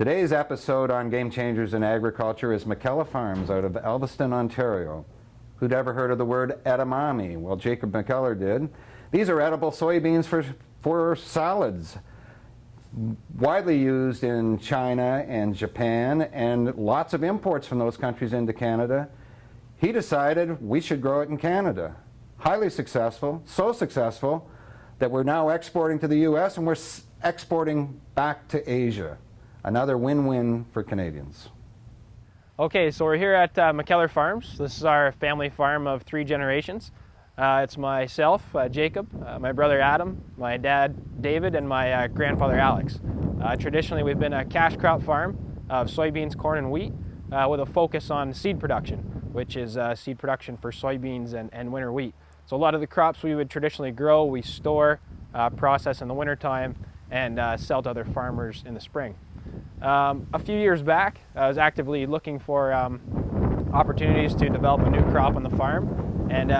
Today's episode on Game Changers in Agriculture is MacKellar Farms out of Alvinston, Ontario. Who'd ever heard of the word edamame? Well, Jacob MacKellar did. These are edible soybeans for salads, widely used in China and Japan, and lots of imports from those countries into Canada. He decided we should grow it in Canada. Highly successful, so successful that we're now exporting to the US and we're exporting back to Asia. Another win-win for Canadians. Okay, so we're here at MacKellar Farms. This is our family farm of 3 generations. It's myself, Jacob, my brother Adam, my dad David, and my grandfather Alex. Traditionally, we've been a cash crop farm of soybeans, corn, and wheat with a focus on seed production, which is seed production for soybeans and winter wheat. So a lot of the crops we would traditionally grow, we store, process in the wintertime, and sell to other farmers in the spring. A few years back, I was actively looking for opportunities to develop a new crop on the farm, and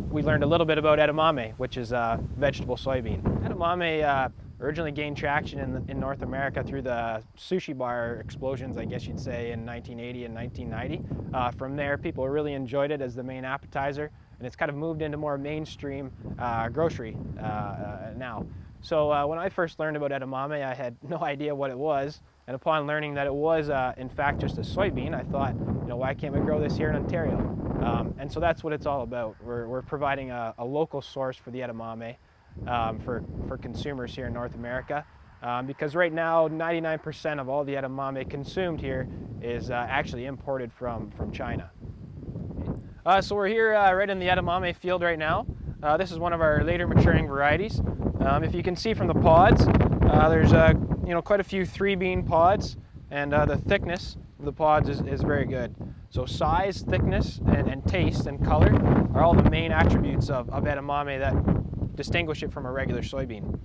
we learned a little bit about edamame, which is a vegetable soybean. Edamame originally gained traction in North America through the sushi bar explosions, I guess you'd say, in 1980 and 1990. From there, people really enjoyed it as the main appetizer, and it's kind of moved into more mainstream grocery now. So when I first learned about edamame, I had no idea what it was. And upon learning that it was, in fact, just a soybean, I thought, why can't we grow this here in Ontario? And so that's what it's all about. We're providing a local source for the edamame for consumers here in North America. Because right now, 99% of all the edamame consumed here is actually imported from China. So we're here right in the edamame field right now. This is one of our later maturing varieties. If you can see from the pods, there's quite a few 3-bean pods, and the thickness of the pods is very good. So size, thickness, and taste and color are all the main attributes of edamame that distinguish it from a regular soybean.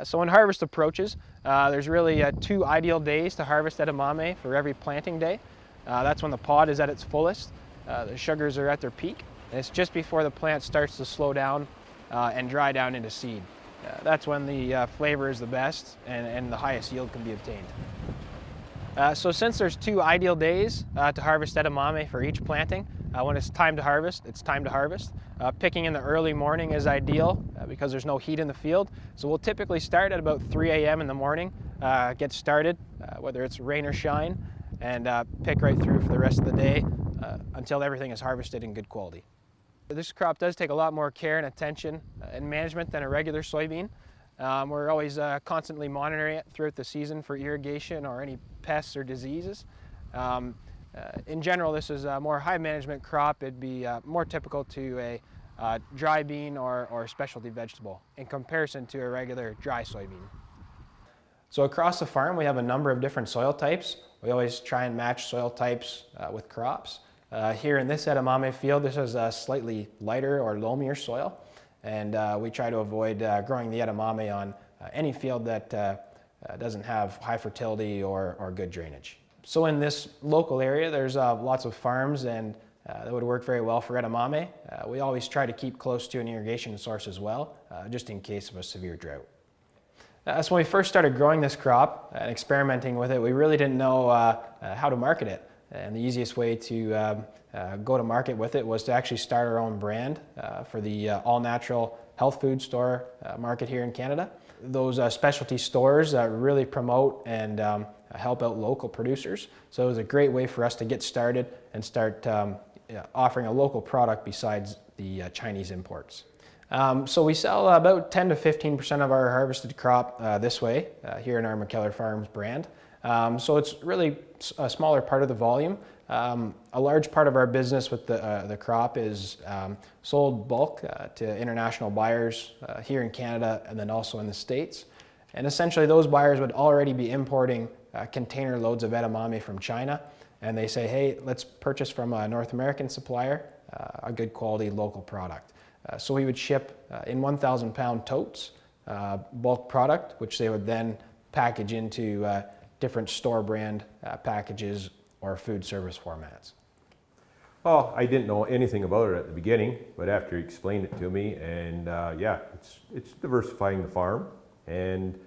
So when harvest approaches, there's really 2 ideal days to harvest edamame for every planting day. That's when the pod is at its fullest, the sugars are at their peak, and it's just before the plant starts to slow down and dry down into seed. That's when the flavor is the best and the highest yield can be obtained. So since there's 2 ideal days to harvest edamame for each planting, when it's time to harvest, it's time to harvest. Picking in the early morning is ideal because there's no heat in the field. So we'll typically start at about 3 a.m. in the morning, get started, whether it's rain or shine, and pick right through for the rest of the day until everything is harvested in good quality. This crop does take a lot more care and attention and management than a regular soybean. We're always constantly monitoring it throughout the season for irrigation or any pests or diseases. In general, this is a more high management crop. It'd be more typical to a dry bean or specialty vegetable in comparison to a regular dry soybean. So across the farm, we have a number of different soil types. We always try and match soil types with crops. Here in this edamame field, this is a slightly lighter or loamier soil, and we try to avoid growing the edamame on any field that doesn't have high fertility or good drainage. So in this local area, there's lots of farms, and that would work very well for edamame. We always try to keep close to an irrigation source as well, just in case of a severe drought. So when we first started growing this crop and experimenting with it, we really didn't know how to market it. And the easiest way to go to market with it was to actually start our own brand for the all-natural health food store market here in Canada. Those specialty stores really promote and help out local producers. So it was a great way for us to get started and start offering a local product besides the Chinese imports. So we sell about 10 to 15% of our harvested crop this way here in our MacKellar Farms brand. So it's really a smaller part of the volume. A large part of our business with the crop is sold bulk to international buyers here in Canada and then also in the States. And essentially those buyers would already be importing container loads of edamame from China, and they say, hey, let's purchase from a North American supplier a good quality local product. So we would ship in 1,000 pound totes bulk product, which they would then package into different store brand packages or food service formats. Well, I didn't know anything about it at the beginning, but after you explained it to me, and yeah, it's diversifying the farm, and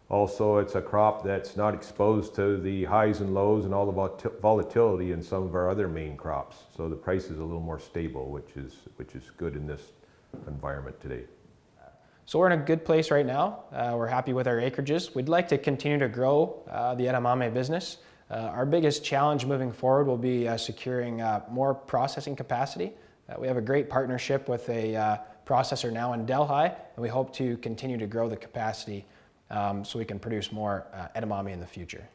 Also, it's a crop that's not exposed to the highs and lows and all the volatility in some of our other main crops. So the price is a little more stable, which is good in this environment today. So we're in a good place right now. We're happy with our acreages. We'd like to continue to grow the edamame business. Our biggest challenge moving forward will be securing more processing capacity. We have a great partnership with a processor now in Delhi, and we hope to continue to grow the capacity so we can produce more edamame in the future.